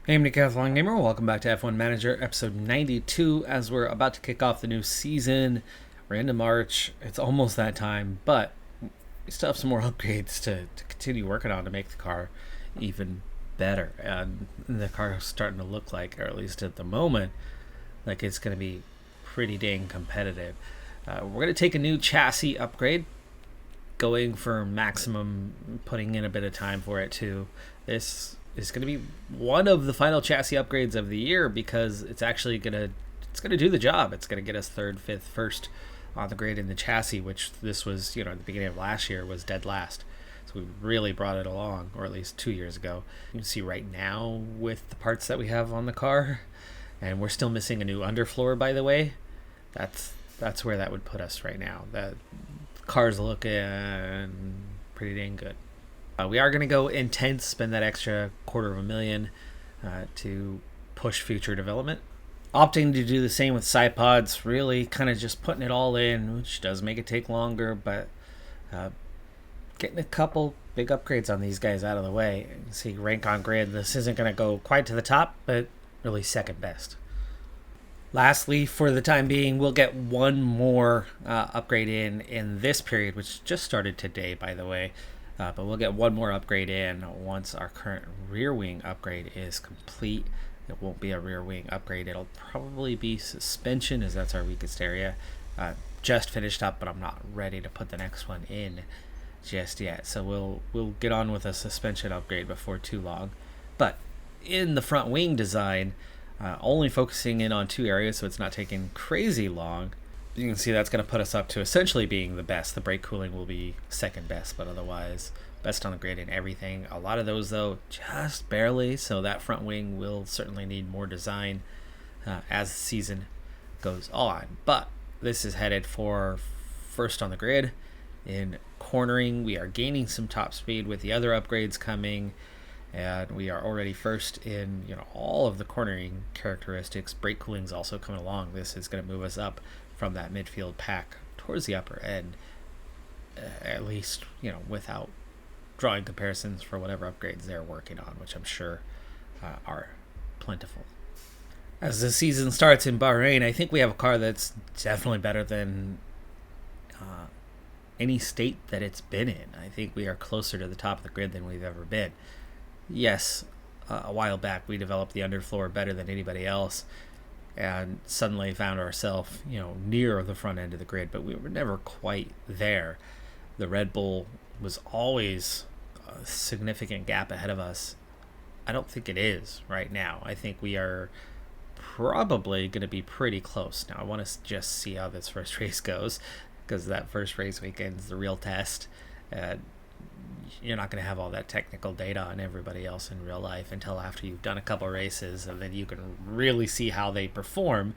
Hey, I'm Decathlon Gamer. Welcome back to F1 Manager, episode 92. As we're about to kick off the new season, we're into March. It's almost that time, but we still have some more upgrades to continue working on to make the car even better. And the car is starting to look like, or at least at the moment, like it's going to be pretty dang competitive. We're going to take a new chassis upgrade, going for maximum, putting in a bit of time for it too. This is going to be one of the final chassis upgrades of the year because it's actually going to do the job. It's going to get us third, fifth, first on the grid in the chassis, which this was, at the beginning of last year was dead last. So we really brought it along, or at least 2 years ago. You can see right now with the parts that we have on the car, and we're still missing a new underfloor, by the way. That's where that would put us right now. That car's looking pretty dang good. We are going to go intense, spend that extra $250,000 to push future development. Opting to do the same with side pods, really kind of just putting it all in, which does make it take longer, but getting a couple big upgrades on these guys out of the way. You can see rank on grid, this isn't going to go quite to the top, but really second best. Lastly, for the time being, we'll get one more upgrade in this period, which just started today, by the way. But we'll get one more upgrade in once our current rear wing upgrade is complete. It won't be a rear wing upgrade. It'll probably be suspension, as that's our weakest area. Just finished up, but I'm not ready to put the next one in just yet. So we'll get on with a suspension upgrade before too long. But in the front wing design, only focusing in on two areas, so it's not taking crazy long. You can see that's going to put us up to essentially being the best. The brake cooling will be second best, but otherwise best on the grid and everything. A lot of those, though, just barely, so that front wing will certainly need more design as the season goes on. But this is headed for first on the grid. In cornering, we are gaining some top speed with the other upgrades coming, and we are already first in all of the cornering characteristics. Brake cooling is also coming along. This is going to move us up from that midfield pack towards the upper end, at least without drawing comparisons for whatever upgrades they're working on, which I'm sure are plentiful. As the season starts in Bahrain, I think we have a car that's definitely better than any state that it's been in. I think we are closer to the top of the grid than we've ever been. Yes, a while back we developed the underfloor better than anybody else, and suddenly found ourselves, near the front end of the grid, but we were never quite there. The Red Bull was always a significant gap ahead of us. I don't think it is right now. I think we are probably going to be pretty close. Now, I want to just see how this first race goes, because that first race weekend is the real test. You're not going to have all that technical data on everybody else in real life until after you've done a couple races, and then you can really see how they perform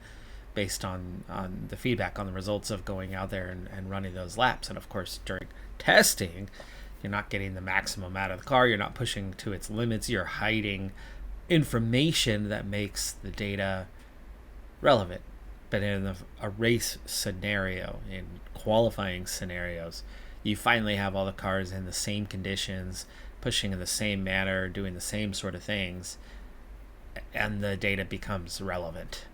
based on the feedback on the results of going out there and running those laps. And of course, during testing, you're not getting the maximum out of the car. You're not pushing to its limits. You're hiding information that makes the data relevant. But in a race scenario, in qualifying scenarios, you finally have all the cars in the same conditions, pushing in the same manner, doing the same sort of things, and the data becomes relevant.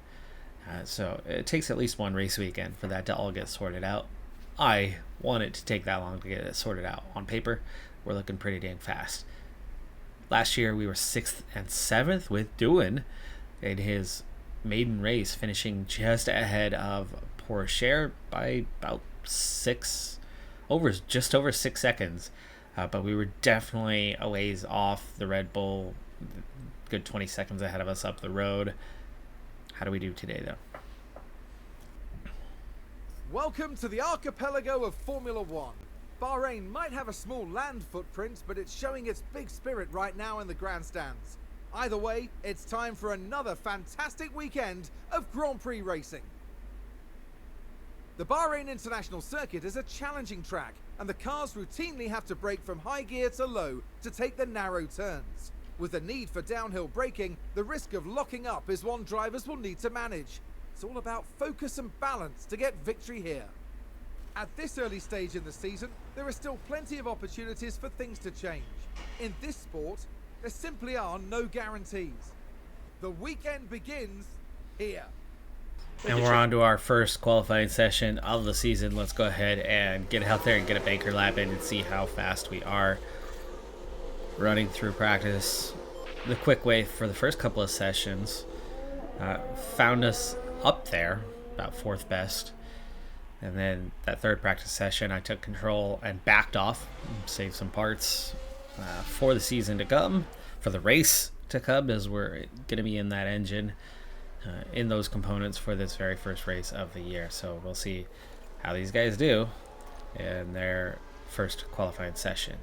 So it takes at least one race weekend for that to all get sorted out. I want it to take that long to get it sorted out. On paper, we're looking pretty dang fast. Last year, we were 6th and 7th with Doohan in his maiden race, finishing just ahead of Porsche by about just over 6 seconds, but we were definitely a ways off the Red Bull, good 20 seconds ahead of us up the road. How do we do today, though? Welcome to the archipelago of Formula One. Bahrain might have a small land footprint, but it's showing its big spirit right now in the grandstands. Either way, it's time for another fantastic weekend of Grand Prix racing. The Bahrain International Circuit is a challenging track, and the cars routinely have to brake from high gear to low to take the narrow turns. With the need for downhill braking, the risk of locking up is one drivers will need to manage. It's all about focus and balance to get victory here. At this early stage in the season, there are still plenty of opportunities for things to change. In this sport, there simply are no guarantees. The weekend begins here. And we're on to our first qualifying session of the season. Let's go ahead and get out there and get a banker lap in and see how fast we are. Running through practice the quick way for the first couple of sessions found us up there, about fourth best. And then that third practice session, I took control and backed off, saved some parts for the season to come, for the race to come, as we're going to be in that engine, in those components for this very first race of the year. So we'll see how these guys do in their first qualifying session.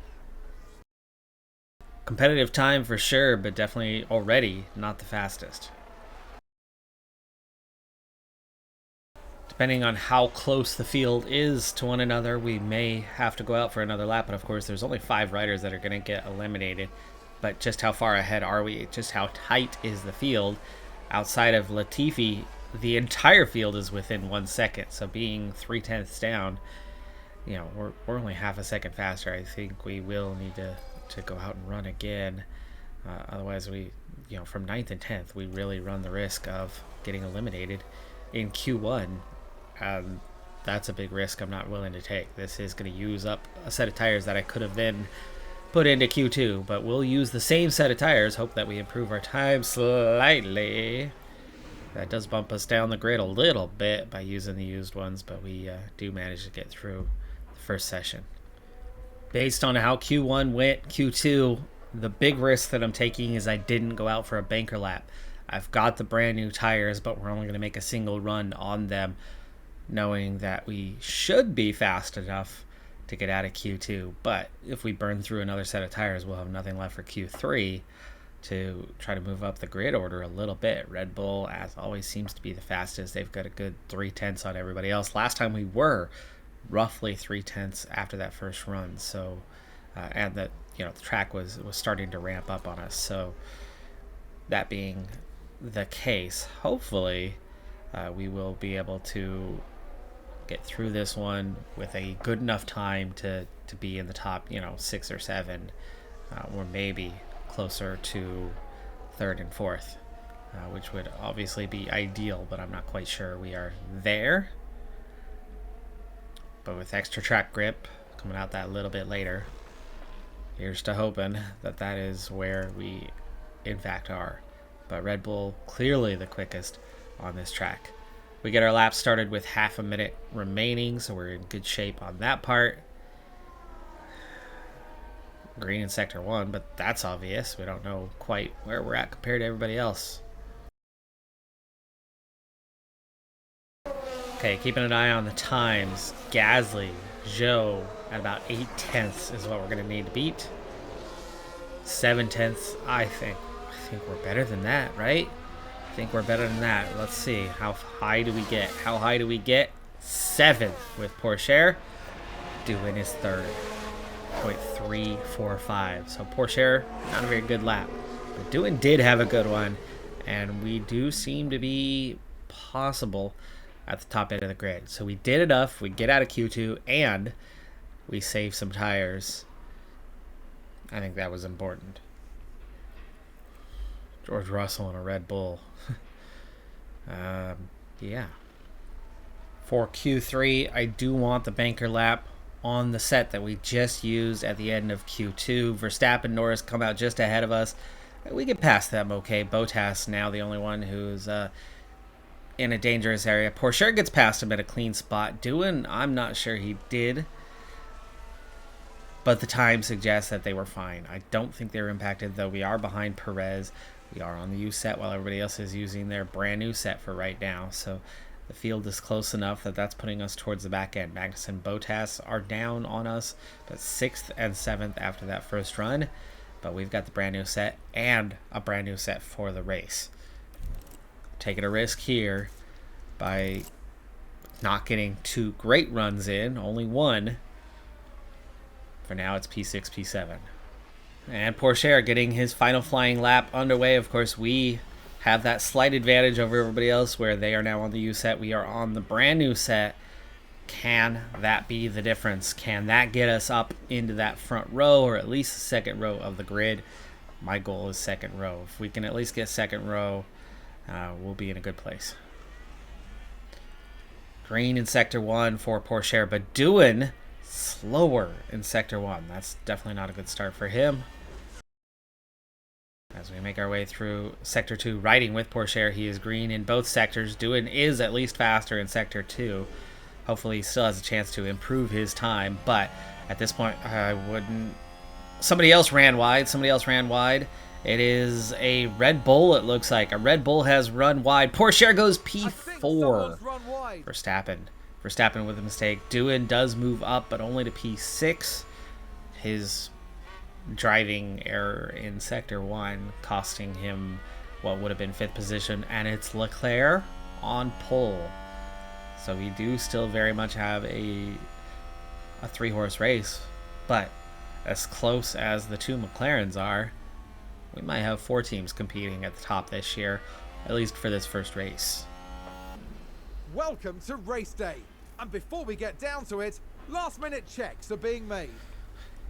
Competitive time for sure, but definitely already not the fastest. Depending on how close the field is to one another, we may have to go out for another lap. But of course, there's only 5 riders that are going to get eliminated. But just how far ahead are we? Just how tight is the field? Outside of Latifi, the entire field is within 1 second. So being 0.3 down, you know, we're only half a second faster. I think we will need to go out and run again. Otherwise, we, you know, from 9th and 10th, we really run the risk of getting eliminated in Q1. That's a big risk I'm not willing to take. This is going to use up a set of tires that I could have then put into Q2, but we'll use the same set of tires, hope that we improve our time slightly. That does bump us down the grid a little bit by using the used ones, but we do manage to get through the first session. Based on how Q1 went, Q2, the big risk that I'm taking is I didn't go out for a banker lap. I've got the brand new tires, but we're only going to make a single run on them, knowing that we should be fast enough to get out of Q2. But if we burn through another set of tires, we'll have nothing left for Q3 to try to move up the grid order a little bit. Red Bull, as always, seems to be the fastest. They've got a good 0.3 on everybody else. Last time we were roughly 0.3 after that first run. So, and that, you know, the track was starting to ramp up on us. So that being the case, hopefully we will be able to get through this one with a good enough time to be in the top, you know, 6 or 7, or maybe closer to 3rd and 4th, which would obviously be ideal, but I'm not quite sure we are there. But with extra track grip coming out that little bit later, here's to hoping that that is where we in fact are. But Red Bull clearly the quickest on this track. We get our lap started with half a minute remaining, so we're in good shape on that part. Green in sector 1, but that's obvious. We don't know quite where we're at compared to everybody else. Okay, keeping an eye on the times. Gasly, Zhou at about 0.8 is what we're going to need to beat. 0.7, I think we're better than that, right? I think we're better than that. Let's see. How high do we get? How high do we get? 7th with Porsche doing his 3rd. 0.345. So Porsche, not a very good lap. But Doohan did have a good one. And we do seem to be possible at the top end of the grid. So we did enough. We get out of Q2 and we save some tires. I think that was important. George Russell and a Red Bull. Yeah. For Q3, I do want the banker lap on the set that we just used at the end of Q2. Verstappen and Norris come out just ahead of us. We get past them okay. Bottas now the only one who's in a dangerous area. Porsche gets past him at a clean spot. Doohan, I'm not sure he did, but the time suggests that they were fine. I don't think they were impacted, though we are behind Perez. We are on the U set while everybody else is using their brand new set for right now. So the field is close enough that that's putting us towards the back end. Magnus and Bottas are down on us, but 6th and 7th after that first run. But we've got the brand new set and a brand new set for the race. Taking a risk here by not getting 2 great runs in, only 1. For now, it's P6, P7. And Porsche getting his final flying lap underway. Of course, we have that slight advantage over everybody else where they are now on the U set. We are on the brand new set. Can that be the difference? Can that get us up into that front row or at least the second row of the grid? my goal is second row. If we can at least get second row, we'll be in a good place. Green in Sector 1 for Pourchaire, but Doohan slower in Sector 1. That's definitely not a good start for him. As we make our way through Sector 2, riding with Pourchaire, he is green in both sectors. Doohan is at least faster in Sector 2. Hopefully he still has a chance to improve his time, but at this point I wouldn't... Somebody else ran wide. It is a Red Bull, it looks like. A Red Bull has run wide. Pourchaire goes P4. Verstappen with a mistake. Doohan does move up, but only to P6. His driving error in Sector 1 costing him what would have been 5th position, and it's Leclerc on pole. So we do still very much have a 3-horse race, but as close as the 2 McLarens are, we might have 4 teams competing at the top this year, at least for this first race. Welcome to race day. And before we get down to it, last-minute checks are being made.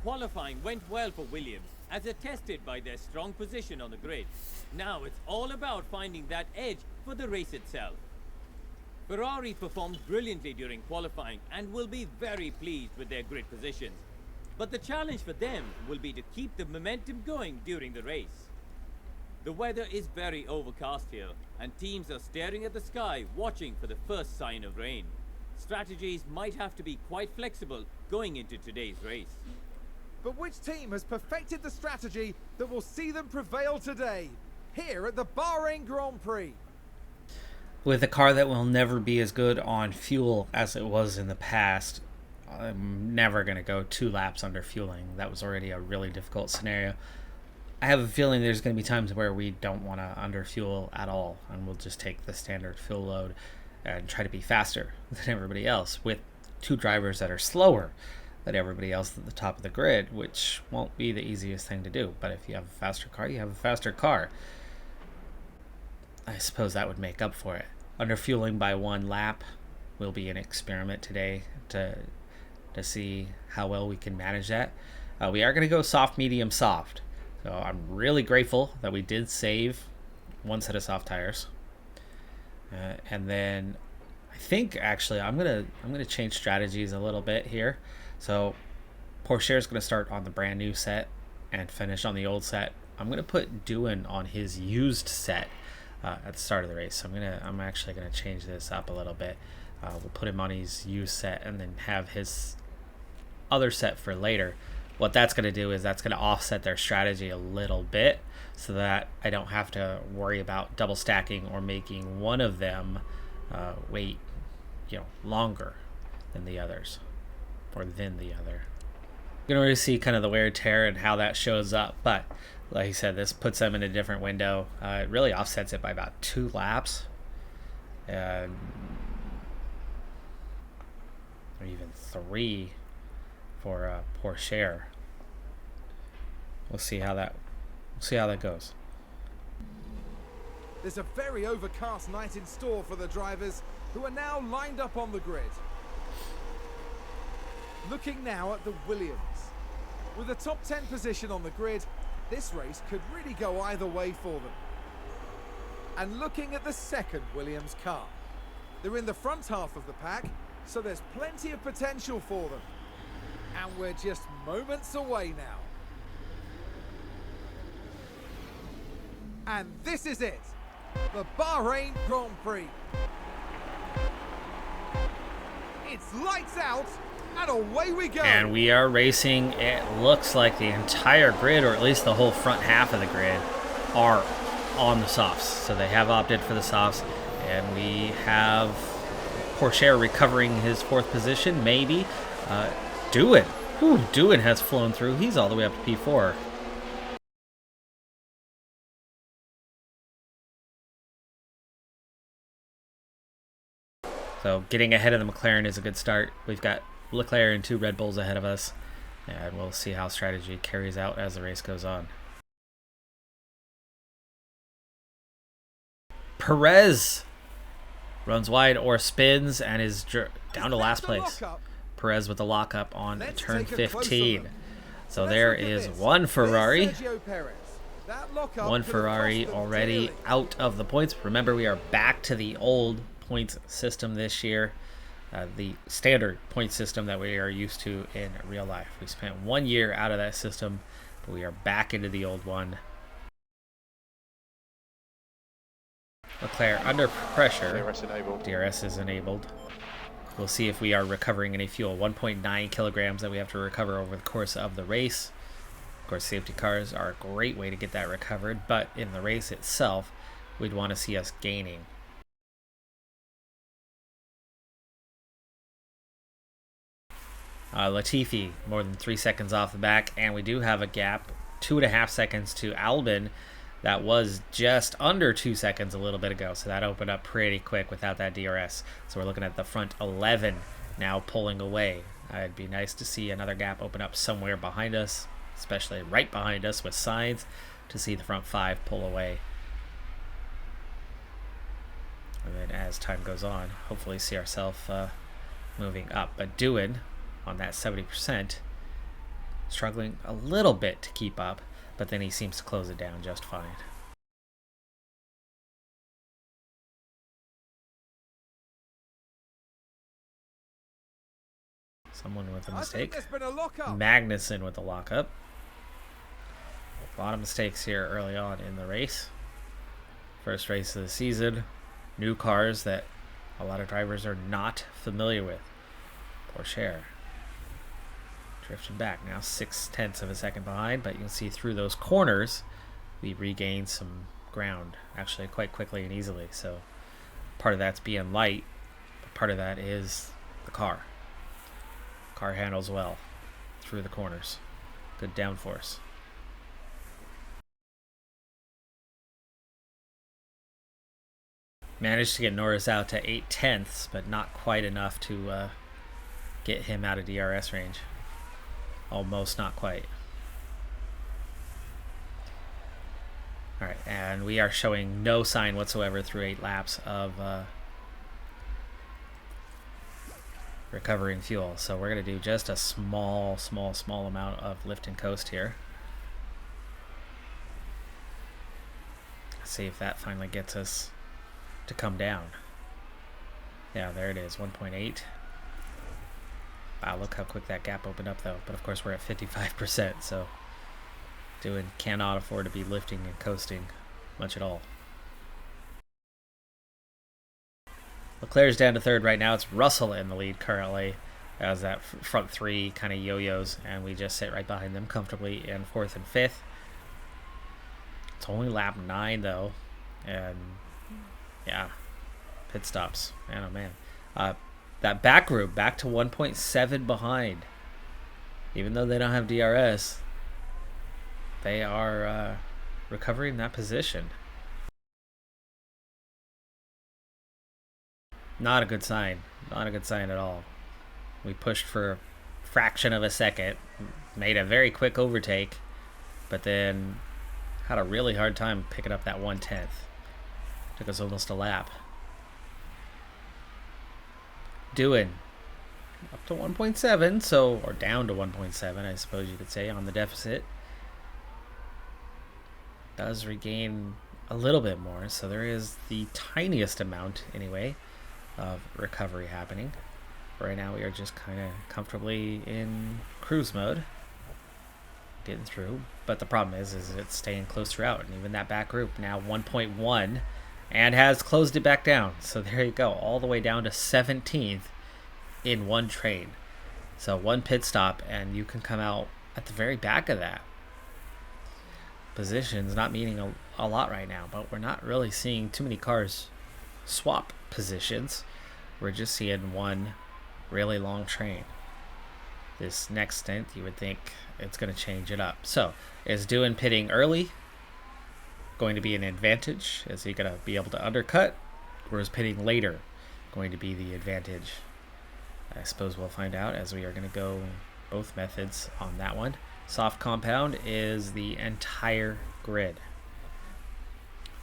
Qualifying went well for Williams, as attested by their strong position on the grid. Now it's all about finding that edge for the race itself. Ferrari performed brilliantly during qualifying and will be very pleased with their grid positions. But the challenge for them will be to keep the momentum going during the race. The weather is very overcast here, and teams are staring at the sky watching for the first sign of rain. Strategies might have to be quite flexible going into today's race. But which team has perfected the strategy that will see them prevail today, here at the Bahrain Grand Prix? With a car that will never be as good on fuel as it was in the past, I'm never going to go 2 laps under fueling. That was already a really difficult scenario. I have a feeling there's going to be times where we don't want to underfuel at all, and we'll just take the standard fuel load and try to be faster than everybody else with 2 drivers that are slower than everybody else at the top of the grid, which won't be the easiest thing to do. But if you have a faster car, you have a faster car. I suppose that would make up for it. Underfueling by 1 lap will be an experiment today to see how well we can manage that. We are going to go soft, medium, soft. So I'm really grateful that we did save 1 set of soft tires. And then I think actually I'm gonna change strategies a little bit here. So Pourchaire is gonna start on the brand new set and finish on the old set. I'm gonna put Doohan on his used set at the start of the race. So I'm actually gonna change this up a little bit. We'll put him on his used set and then have his other set for later. What that's going to do is that's going to offset their strategy a little bit so that I don't have to worry about double stacking or making one of them wait longer than the others, or than the other. You're going to see kind of the wear and tear and how that shows up, but like I said, this puts them in a different window. It really offsets it by about 2 laps, or even 3 for Pourchaire. We'll see how that goes. There's a very overcast night in store for the drivers who are now lined up on the grid. Looking now at the Williams. With a top 10 position on the grid, this race could really go either way for them. And looking at the second Williams car. They're in the front half of the pack, so there's plenty of potential for them. And we're just moments away now. And this is it, the Bahrain Grand Prix. It's lights out, and away we go. And we are racing. It looks like the entire grid, or at least the whole front half of the grid, are on the softs. So they have opted for the softs, and we have Pourchaire recovering his 4th position, maybe. Doohan. Doohan has flown through. He's all the way up to P4. So getting ahead of the McLaren is a good start. We've got Leclerc and 2 Red Bulls ahead of us, and we'll see how strategy carries out as the race goes on. Perez runs wide or spins and is down to last place. Perez with the lockup on turn 15. So there is 1 Ferrari. That lockup One could have cost Ferrari them already dearly. out of the points. Remember, we are back to the old points system this year. The standard point system that we are used to in real life. We spent 1 year out of that system, but we are back into the old one. Leclerc under pressure. DRS enabled. DRS is enabled. We'll see if we are recovering any fuel. 1.9 kilograms that we have to recover over the course of the race. Of course, safety cars are a great way to get that recovered, but in the race itself, we'd want to see us gaining. Latifi, more than 3 seconds off the back, and we do have a gap, 2.5 seconds to Albon. That was just under 2 seconds a little bit ago, so that opened up pretty quick without that DRS. So we're looking at the front 11 now pulling away. It'd be nice to see another gap open up somewhere behind us, especially right behind us with signs, to see the front 5 pull away. And then as time goes on, hopefully see ourselves moving up. But Doohan, on that 70%, struggling a little bit to keep up, but then he seems to close it down just fine. Someone with a mistake. Magnussen with the lockup. A lot of mistakes here early on in the race. First race of the season. New cars that a lot of drivers are not familiar with. Porsche drifting back now, 0.6 of a second behind, but you can see through those corners we regained some ground actually quite quickly and easily. So part of that's being light, but part of that is the car handles well through the corners. Good downforce. Managed to get Norris out to 0.8, but not quite enough to get him out of DRS range. Almost, not quite. Alright, and we are showing no sign whatsoever through 8 laps of recovering fuel. So we're going to do just a small amount of lift and coast here. See if that finally gets us to come down. Yeah, there it is, 1.8. Wow, look how quick that gap opened up though. But of course we're at 55%, so Doohan cannot afford to be lifting and coasting much at all. Leclerc's down to third right now. It's Russell in the lead currently, as that front 3 kind of yo-yos, and we just sit right behind them comfortably in 4th and 5th. It's only lap 9 though, and yeah, pit stops. Man, oh man. That back group back to 1.7 behind. Even though they don't have DRS, they are recovering that position. Not a good sign. Not a good sign at all. We pushed for a fraction of a second, made a very quick overtake, but then had a really hard time picking up that 1/10. Took us almost a lap. Doohan up to 1.7, so, or down to 1.7, I suppose you could say, on the deficit. Does regain a little bit more, so there is the tiniest amount, anyway, of recovery happening. Right now we are just kind of comfortably in cruise mode, getting through, but the problem is it's staying close throughout, and even that back group now 1.1 and has closed it back down. So there you go, all the way down to 17th in one train. So one pit stop and you can come out at the very back of that. Positions not meaning a lot right now, but we're not really seeing too many cars swap positions. We're just seeing one really long train. This next stint, you would think it's going to change it up. So is Doohan pitting early going to be an advantage? Is he going to be able to undercut, or is pitting later going to be the advantage? I suppose we'll find out, as we are going to go both methods on that one. Soft compound is the entire grid.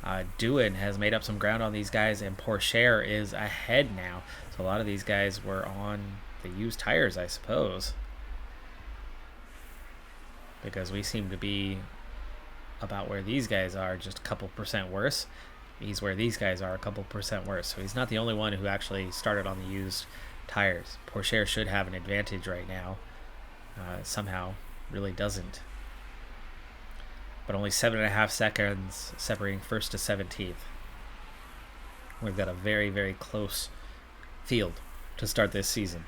Doohan has made up some ground on these guys, and Porsche is ahead now. So a lot of these guys were on the used tires, I suppose, because we seem to be about where these guys are, just a couple percent worse. He's where these guys are, a couple percent worse. So he's not the only one who actually started on the used tires. Pourchaire should have an advantage right now. Somehow really doesn't. But only 7.5 seconds separating first to 17th. We've got a very, very close field to start this season.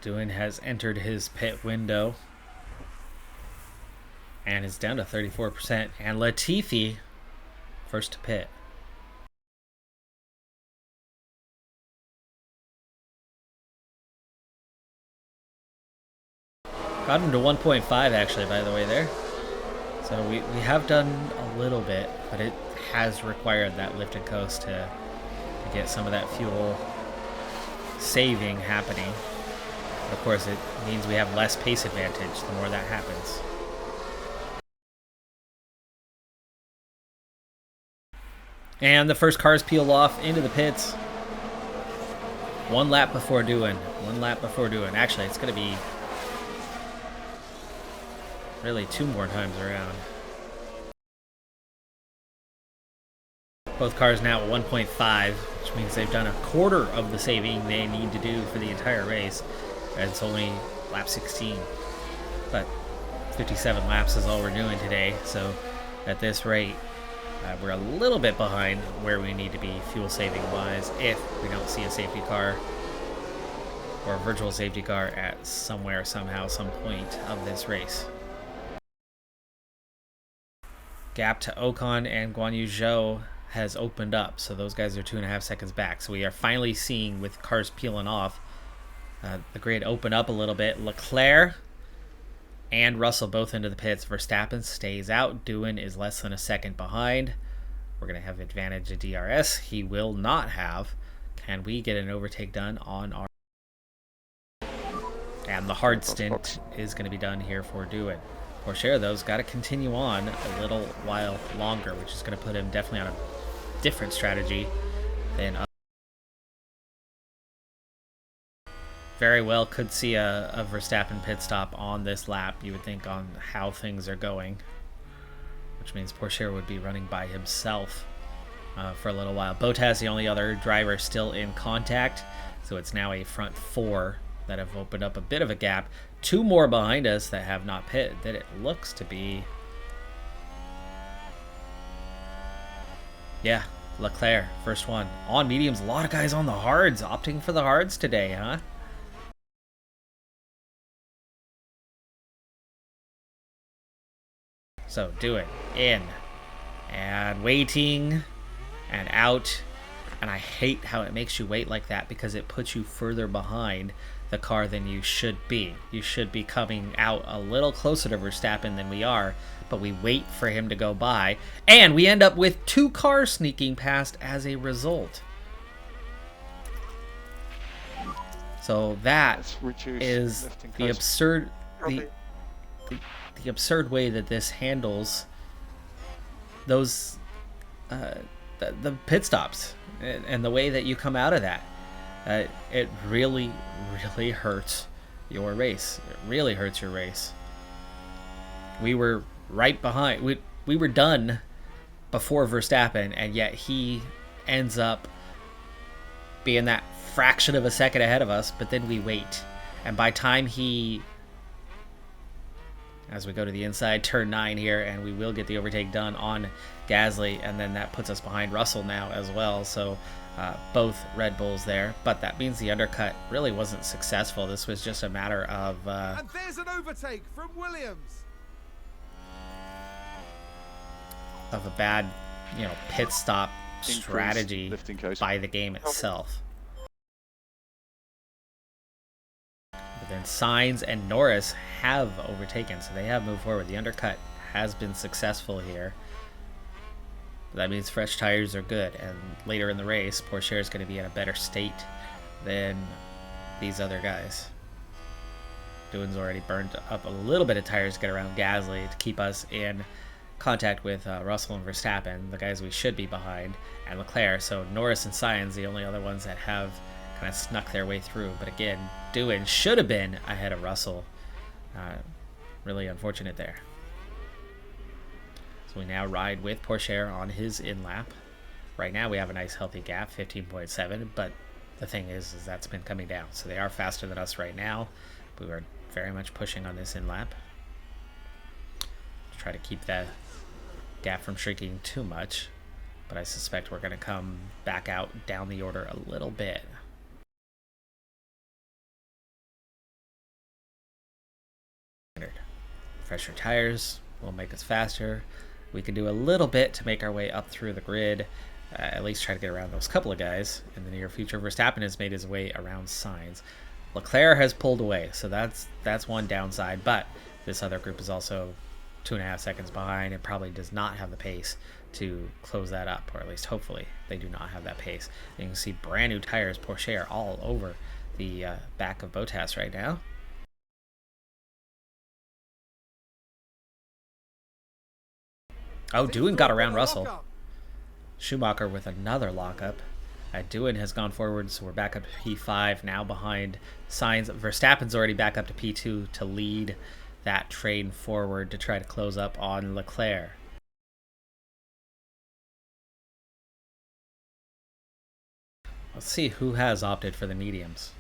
Doohan has entered his pit window and is down to 34%. And Latifi, first to pit. Got him to 1.5 actually, by the way, there. So we have done a little bit, but it has required that lift and coast to get some of that fuel saving happening. Of course, it means we have less pace advantage the more that happens. And the first cars peel off into the pits. One lap before Doohan. Actually, it's going to be really 2 more times around. Both cars now at 1.5, which means they've done a quarter of the saving they need to do for the entire race. And it's only lap 16. But 57 laps is all we're doing today. So at this rate, we're a little bit behind where we need to be fuel saving wise if we don't see a safety car or a virtual safety car at somewhere, somehow, some point of this race. Gap to Ocon and Guan Yu Zhou has opened up, so those guys are 2.5 seconds back. So we are finally seeing, with cars peeling off, the grid open up a little bit. Leclerc and Russell both into the pits. Verstappen stays out. Doohan is less than a second behind. We're going to have advantage of DRS. He will not have. Can we get an overtake done on our... And the hard stint is going to be done here for Doohan. Pourchaire, though, has got to continue on a little while longer, which is going to put him definitely on a different strategy than very well could see a Verstappen pit stop on this lap, you would think, on how things are going, which means Pourchaire would be running by himself for a little while. Bottas, the only other driver still in contact, so it's now a front 4 that have opened up a bit of a gap. 2 more behind us that have not pitted, that it looks to be... Yeah, Leclerc, first one. On mediums, a lot of guys on the hards, opting for the hards today, huh? So, do it. In. And waiting. And out. And I hate how it makes you wait like that because it puts you further behind the car than you should be. You should be coming out a little closer to Verstappen than we are, but we wait for him to go by, and we end up with 2 cars sneaking past as a result. So that is the absurd the absurd way that this handles those the pit stops and the way that you come out of that. It really, really hurts your race. It really hurts your race. We were right behind. We were done before Verstappen, and yet he ends up being that fraction of a second ahead of us, but then we wait. And by time he... As we go to the inside, turn 9 here, and we will get the overtake done on Gasly, and then that puts us behind Russell now as well. So both Red Bulls there, but that means the undercut really wasn't successful. This was just a matter of... and there's an overtake from Williams. Of a bad, pit stop strategy by the game itself. But then Sainz and Norris have overtaken, so they have moved forward. The undercut has been successful here. That means fresh tires are good, and later in the race, Pourchaire is going to be in a better state than these other guys. Doohan's already burned up a little bit of tires to get around Gasly to keep us in contact with Russell and Verstappen, the guys we should be behind, and Leclerc. So Norris and Sainz, the only other ones that have kind of snuck their way through. But again, Doohan should have been ahead of Russell. Really unfortunate there. So we now ride with Pourchaire on his in-lap. Right now we have a nice healthy gap, 15.7, but the thing is that's been coming down. So they are faster than us right now. We were very much pushing on this in-lap to try to keep that gap from shrinking too much. But I suspect we're going to come back out down the order a little bit. Fresher tires will make us faster. We can do a little bit to make our way up through the grid, at least try to get around those couple of guys in the near future. Verstappen has made his way around Sainz. Leclerc has pulled away, so that's one downside, but this other group is also 2.5 seconds behind and probably does not have the pace to close that up, or at least hopefully they do not have that pace. And you can see brand new tires, Pourchaire, all over the back of Bottas right now. Oh, Doohan got around Russell. Schumacher with another lockup. Doohan has gone forward, so we're back up to P5 now behind Sainz. Verstappen's already back up to P2 to lead that train forward to try to close up on Leclerc. Let's see who has opted for the mediums.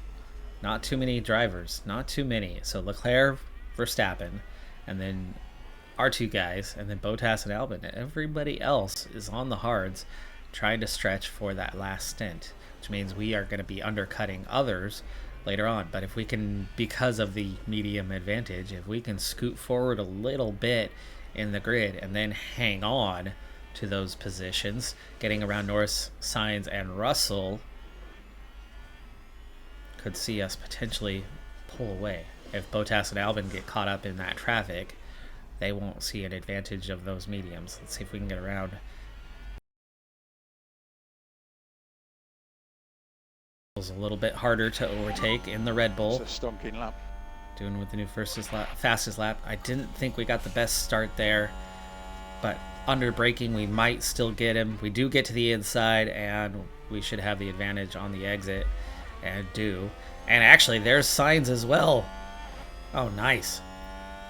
Not too many drivers, not too many. So Leclerc, Verstappen, and then our two guys, and then Bottas and Albon. Everybody else is on the hards trying to stretch for that last stint, which means we are going to be undercutting others later on. But if we can, because of the medium advantage, if we can scoot forward a little bit in the grid and then hang on to those positions, getting around Norris, Sainz, and Russell, could see us potentially pull away. If Bottas and Albon get caught up in that traffic, they won't see an advantage of those mediums. Let's see if we can get around. It was a little bit harder to overtake in the Red Bull. It's a stonking lap. Doing with the new fastest lap. I didn't think we got the best start there, but under braking we might still get him. We do get to the inside and we should have the advantage on the exit, and do. And actually there's Sainz as well. Oh, nice.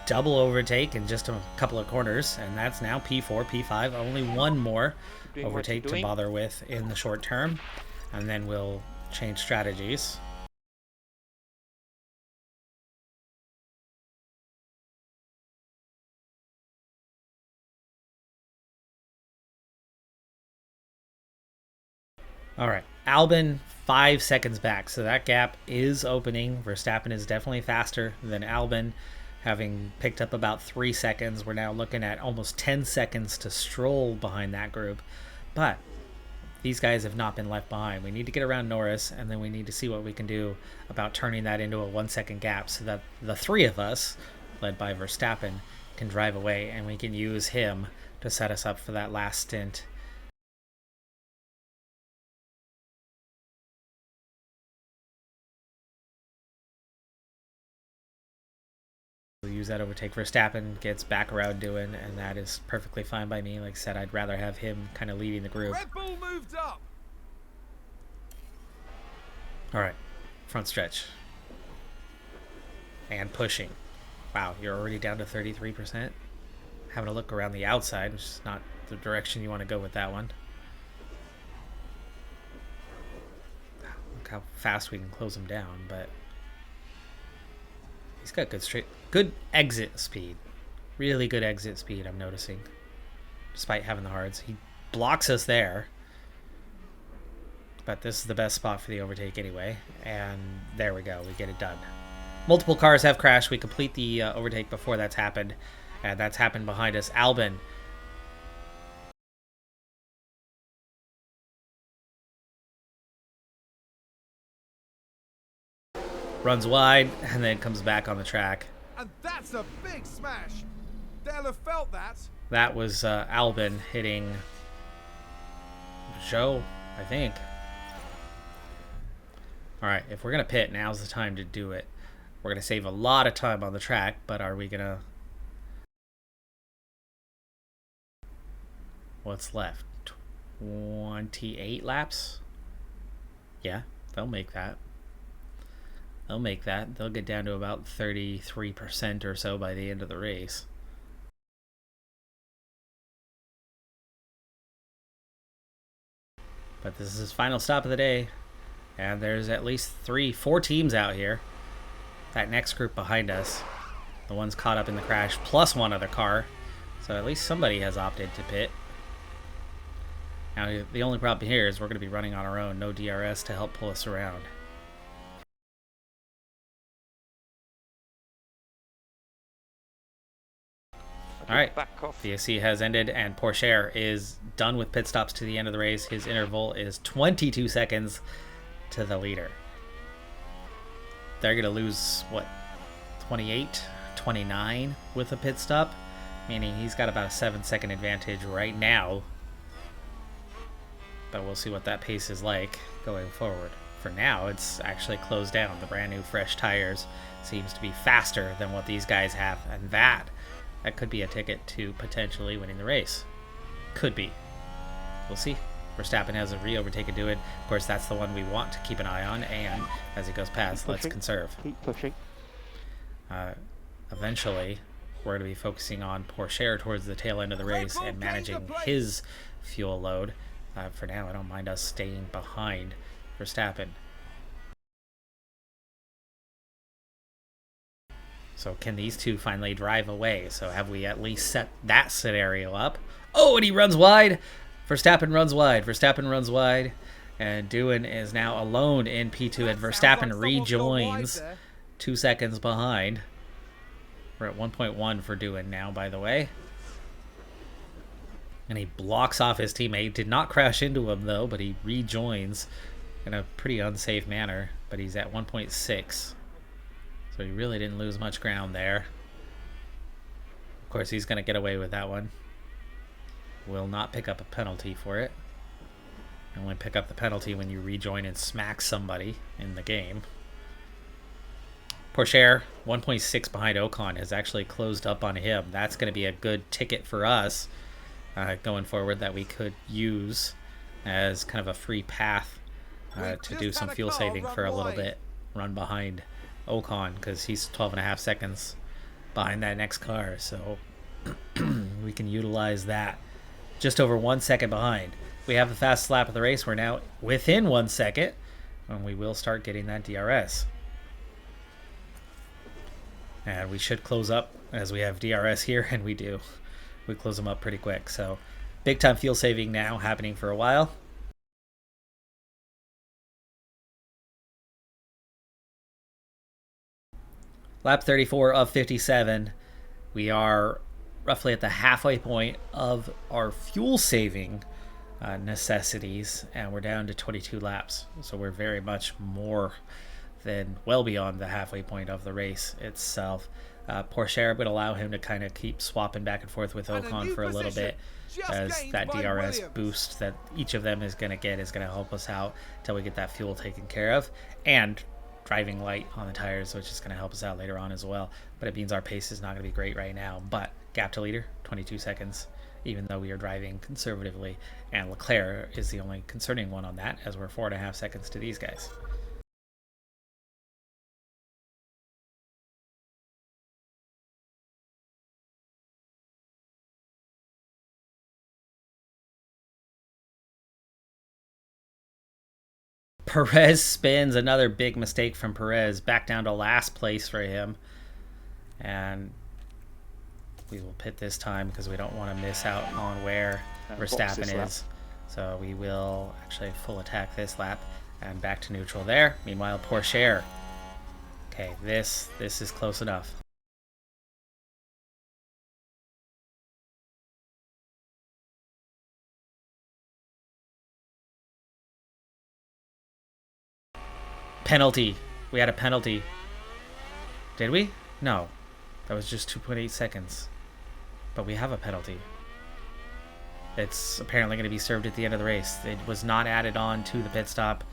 Double overtake in just a couple of corners, and that's now P4, P5. Only one more overtake to bother with in the short term, and then we'll change strategies. All right, Albon 5 seconds back, so that gap is opening. Verstappen is definitely faster than Albon, having picked up about 3 seconds. We're now looking at almost 10 seconds to Stroll behind that group. But these guys have not been left behind. We need to get around Norris, and then we need to see what we can do about turning that into a 1 second gap so that the three of us, led by Verstappen, can drive away, and we can use him to set us up for that last stint. We'll use that overtake. Verstappen gets back around Doohan, and that is perfectly fine by me. Like I said, I'd rather have him kind of leading the group. Red Bull moved up. All right, front stretch. And pushing. Wow, you're already down to 33%. Having a look around the outside, which is not the direction you want to go with that one. Look how fast we can close him down, but he's got good exit speed. Really good exit speed, I'm noticing. Despite having the hards. He blocks us there. But this is the best spot for the overtake anyway. And there we go. We get it done. Multiple cars have crashed. We complete the overtake before that's happened. And that's happened behind us. Albon. Runs wide and then comes back on the track. And that's a big smash. They'll have felt that. That was Albon hitting Joe, I think. All right, if we're going to pit, now's the time to do it. We're going to save a lot of time on the track, but are we going to what's left? 28 laps? Yeah, they'll make that. They'll make that. They'll get down to about 33% or so by the end of the race. But this is his final stop of the day. And there's at least 4 teams out here. That next group behind us, the ones caught up in the crash, plus one other car. So at least somebody has opted to pit. Now, the only problem here is we're going to be running on our own. No DRS to help pull us around. Alright, VSC has ended, and Pourchaire is done with pit stops to the end of the race. His interval is 22 seconds to the leader. They're going to lose, what, 28, 29 with a pit stop? Meaning he's got about a 7-second advantage right now. But we'll see what that pace is like going forward. For now, it's actually closed down. The brand new fresh tires seems to be faster than what these guys have, and that could be a ticket to potentially winning the race. Could be. We'll see. Verstappen has a re-overtake to it. Of course, that's the one we want to keep an eye on, and as it goes past, let's conserve. Keep pushing. Eventually, we're going to be focusing on Pourchaire towards the tail end of the race and managing his fuel load. For now, I don't mind us staying behind Verstappen. So can these two finally drive away? So have we at least set that scenario up? Oh, and he runs wide. Verstappen runs wide. Verstappen runs wide. And Doohan is now alone in P2, and Verstappen rejoins 2 seconds behind. We're at 1.1 for Doohan now, by the way. And he blocks off his teammate. Did not crash into him, though, but he rejoins in a pretty unsafe manner. But he's at 1.6. So he really didn't lose much ground there. Of course, he's going to get away with that one. Will not pick up a penalty for it. You only pick up the penalty when you rejoin and smack somebody in the game. Pourchaire, 1.6 behind Ocon, has actually closed up on him. That's going to be a good ticket for us going forward that we could use as kind of a free path to do some fuel saving for a little bit. Run behind Ocon because he's 12.5 seconds behind that next car, so we can utilize that. Just over 1 second behind. We have the fastest lap of the race. We're now within 1 second, and we will start getting that DRS. And we should close up as we have DRS here, and we do. We close them up pretty quick. So big time fuel saving now happening for a while. Lap 34 of 57. We are roughly at the halfway point of our fuel saving necessities, and we're down to 22 laps. So we're very much more than well beyond the halfway point of the race itself. Pourchaire would allow him to kind of keep swapping back and forth with Ocon for a little bit, as that DRS boost that each of them is going to get is going to help us out until we get that fuel taken care of, and driving light on the tires, which is going to help us out later on as well. But it means our pace is not going to be great right now. But gap to leader, 22 seconds, even though we are driving conservatively. And Leclerc is the only concerning one on that, as we're 4.5 seconds to these guys. Perez spins. Another big mistake from Perez. Back down to last place for him. And we will pit this time because we don't want to miss out on where Verstappen is. So we will actually full attack this lap and back to neutral there. Meanwhile, Pourchaire. Okay, this is close enough. Penalty. We had a penalty. Did we? No. That was just 2.8 seconds. But we have a penalty. It's apparently going to be served at the end of the race. It was not added on to the pit stop.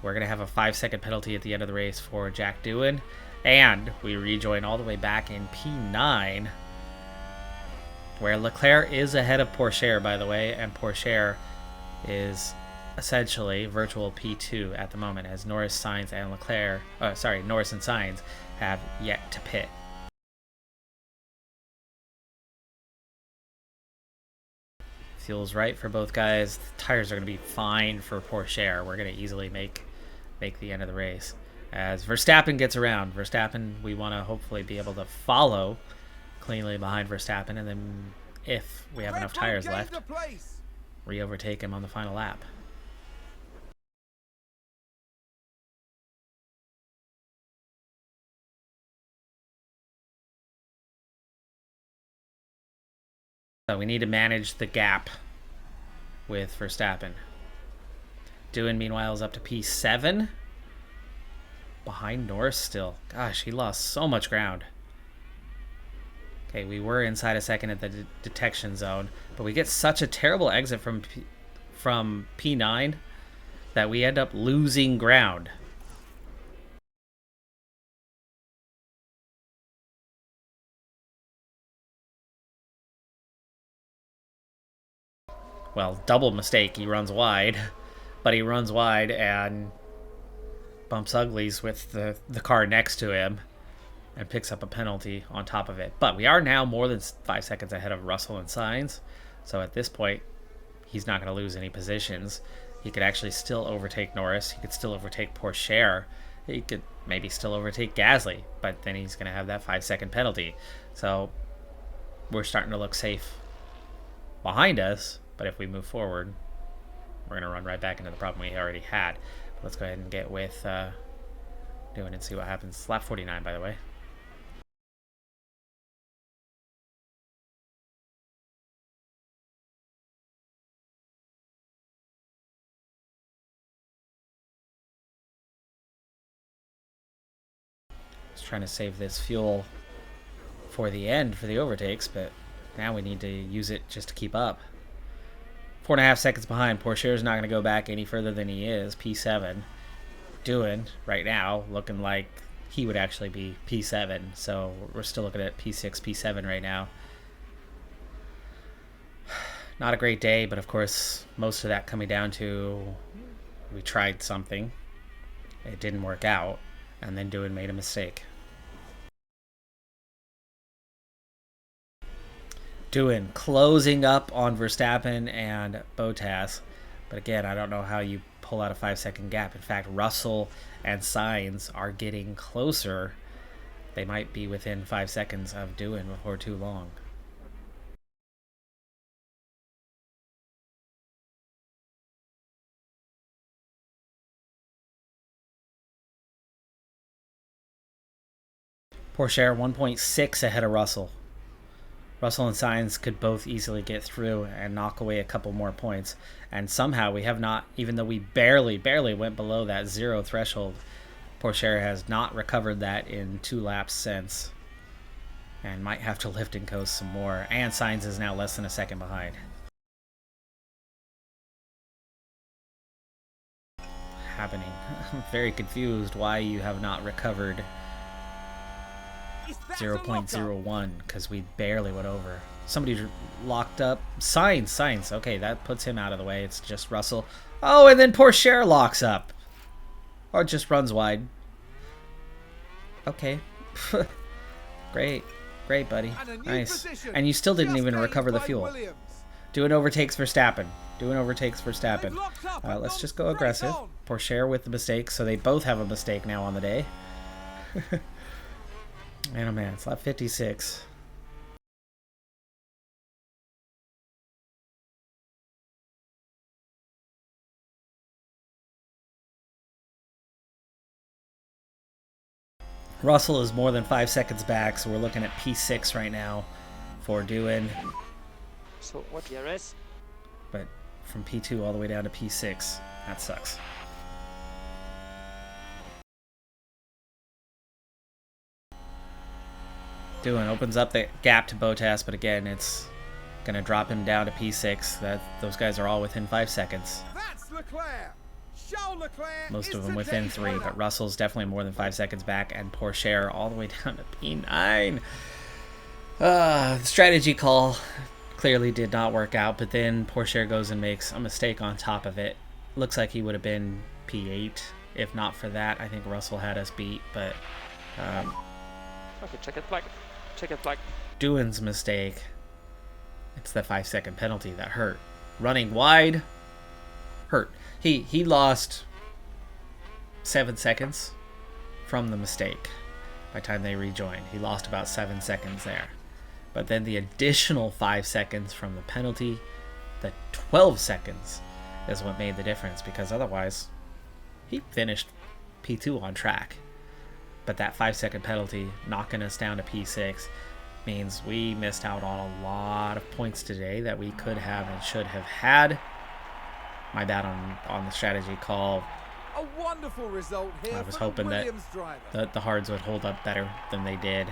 We're going to have a 5-second penalty at the end of the race for Jack Doohan. And we rejoin all the way back in P9. where Leclerc is ahead of Pourchaire, by the way, and Pourchaire is essentially virtual P2 at the moment, as Norris, Sainz, and Norris and Sainz have yet to pit. Feels right for both guys. The tires are going to be fine for Pourchaire. We're going to easily make the end of the race. As Verstappen gets around, we want to hopefully be able to follow cleanly behind Verstappen, and then if we have enough tires left, re-overtake him on the final lap. So we need to manage the gap with Verstappen. Doohan, meanwhile, is up to P7. Behind Norris still. Gosh, he lost so much ground. Okay, we were inside a second at the detection zone, but we get such a terrible exit from P9 that we end up losing ground. Well, double mistake. He runs wide, but he runs wide and bumps uglies with the car next to him and picks up a penalty on top of it. But we are now more than 5 seconds ahead of Russell and Sainz, so at this point, he's not going to lose any positions. He could actually still overtake Norris. He could still overtake Pourchaire. He could maybe still overtake Gasly, but then he's going to have that 5-second penalty. So we're starting to look safe behind us, but if we move forward, we're going to run right back into the problem we already had. But let's go ahead and get with Doohan and see what happens. Lap 49, by the way. Just trying to save this fuel for the end for the overtakes, but now we need to use it just to keep up. 4.5 seconds behind. Pourchaire's not going to go back any further than he is. P7. Doohan, right now, looking like he would actually be P7. So we're still looking at P6, P7 right now. Not a great day, but of course, most of that coming down to we tried something. It didn't work out. And then Doohan made a mistake. Doohan closing up on Verstappen and Bottas. But again, I don't know how you pull out a 5-second gap. In fact, Russell and Sainz are getting closer. They might be within 5 seconds of Doohan before too long. Pourchaire 1.6 ahead of Russell. Russell and Sainz could both easily get through and knock away a couple more points. And somehow we have not, even though we barely went below that 0 threshold, Pourchaire has not recovered that in 2 laps since. And might have to lift and coast some more. And Sainz is now less than a second behind. Happening. I'm very confused why you have not recovered 0.01, because we barely went over. Somebody's locked up. Sainz. Okay, that puts him out of the way. It's just Russell. Oh, and then Pourchaire locks up. Or just runs wide. Okay. Great, buddy. Nice. And you still didn't even recover the fuel. Doohan overtakes Verstappen. Let's just go aggressive. Pourchaire with the mistake, so they both have a mistake now on the day. Man, oh man, it's lap 56. Russell is more than 5 seconds back, so we're looking at P6 right now for Doohan. So what DRS? But from P2 all the way down to P6, that sucks. Doohan opens up the gap to Bottas, but again, it's going to drop him down to P6. Those guys are all within 5 seconds. That's Leclerc. Leclerc. Most of them within 3, but Russell's definitely more than 5 seconds back, and Pourchaire all the way down to P9. The strategy call clearly did not work out, but then Pourchaire goes and makes a mistake on top of it. Looks like he would have been P8 if not for that. I think Russell had us beat, but Okay, checkered flag. Checkered flag. Doohan's mistake. It's the 5-second penalty that hurt. Running wide hurt. He lost 7 seconds from the mistake. By the time they rejoined, he lost about 7 seconds there. But then the additional 5 seconds from the penalty, the 12 seconds, is what made the difference, because otherwise he finished P2 on track. But that 5-second penalty knocking us down to P6 means we missed out on a lot of points today that we could have and should have had. My bad on the strategy call. A wonderful result here. I was for hoping the that Williams driver. the hards would hold up better than they did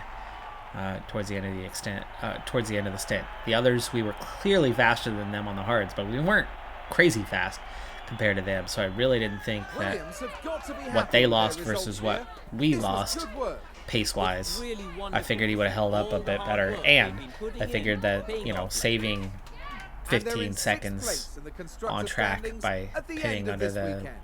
towards the end of the stint. The others, we were clearly faster than them on the hards, but we weren't crazy fast compared to them. So I really didn't think that Williams have got to be happy what they with their lost results versus here. what we This was lost good work. pace-wise. Really I wonderful. figured he would have held up a bit better, and I figured that, you know, saving And they're 15 in sixth seconds place in the constructor on track standings by at the pitting end of under this the weekend.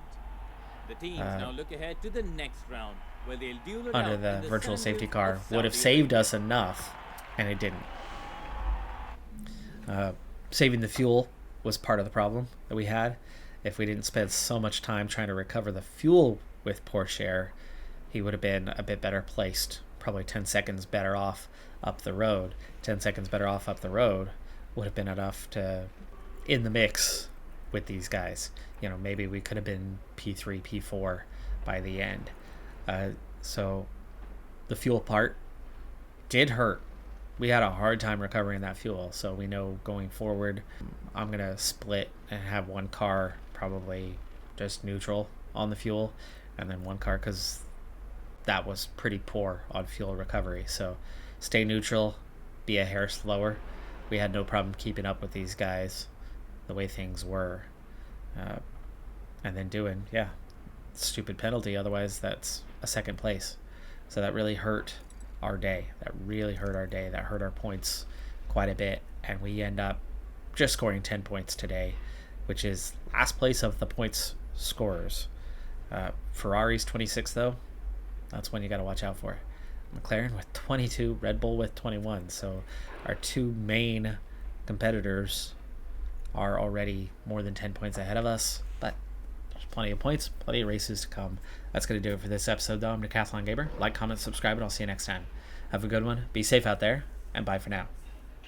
The teams now look ahead to the next round, where they'll duel it under out the in virtual sandals safety of car Saudi would have saved us enough, and it didn't. Saving the fuel was part of the problem that we had. If we didn't spend so much time trying to recover the fuel with Pourchaire, he would have been a bit better placed, probably 10 seconds better off up the road. 10 seconds better off up the road would have been enough to in the mix with these guys. You know, maybe we could have been P3, P4 by the end. So the fuel part did hurt. We had a hard time recovering that fuel, so we know going forward I'm going to split and have one car probably just neutral on the fuel, and then one car, because that was pretty poor on fuel recovery. So stay neutral, be a hair slower. We had no problem keeping up with these guys the way things were. And then doing, stupid penalty, otherwise that's a second place. So that really hurt our day. That hurt our points quite a bit, and we end up just scoring 10 points today, which is last place of the points scorers. Ferrari's 26 though. That's one you got to watch out for. McLaren with 22, Red Bull with 21. So our two main competitors are already more than 10 points ahead of us, but there's plenty of points, plenty of races to come. That's going to do it for this episode, though. I'm Decathlon Gamer. Like, comment, subscribe, and I'll see you next time. Have a good one. Be safe out there, and bye for now.